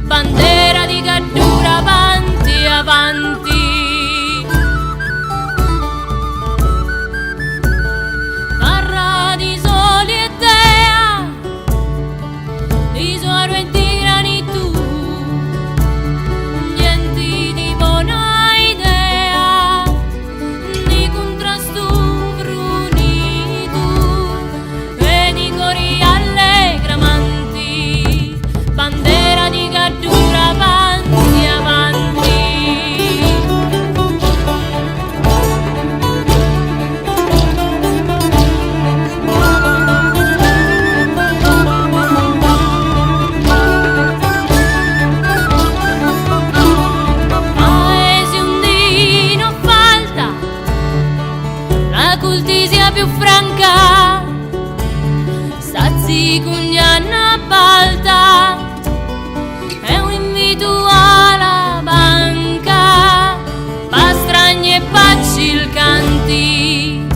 Bandera di Gaddura, avanti, avanti. Parra di soli e dea, di suoro e di granitu, niente di buona idea, di contrasto brunito e di cori allegramanti. Bandera di Gaddura, avanti, avanti. Paese undino falta, la cultisia più franca, sazi cugnanna balta, è un invito alla banca, pastragni e pacilcanti.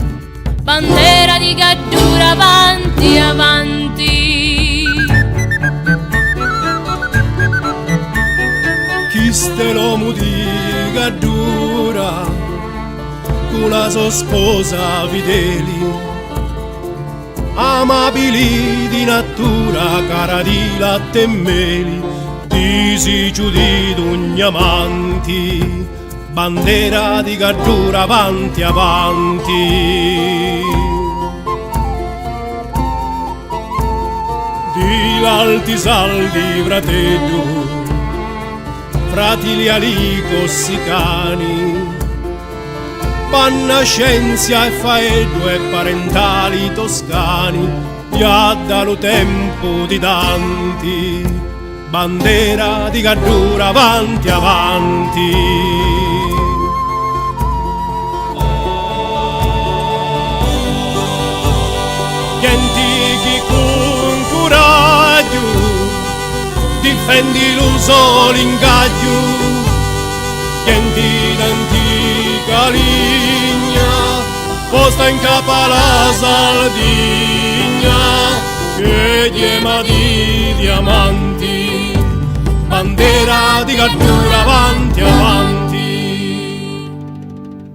Bandera di Gaddura, avanti, avanti. Chi ste l'uomo di Gaddura, con la sua sposa fedeli, amabili di natura, cara di latte e meli, disiccio di d'ogni amanti. Bandera di Gaddura, avanti, avanti. Di l'alti saldi fratello, fratelli alico sicani, panna scienza e faedo e parentali toscani, già dallo tempo di tanti. Bandera di Gaddura, avanti, avanti. Gli antichi con coraggio difendi lo solo ingaggio, gli antichi d'antica linea posta in capo alla Sardegna, che gema di diamanti. Bandera di Gaddura, avanti, avanti.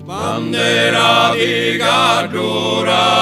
Bandera di Gaddura,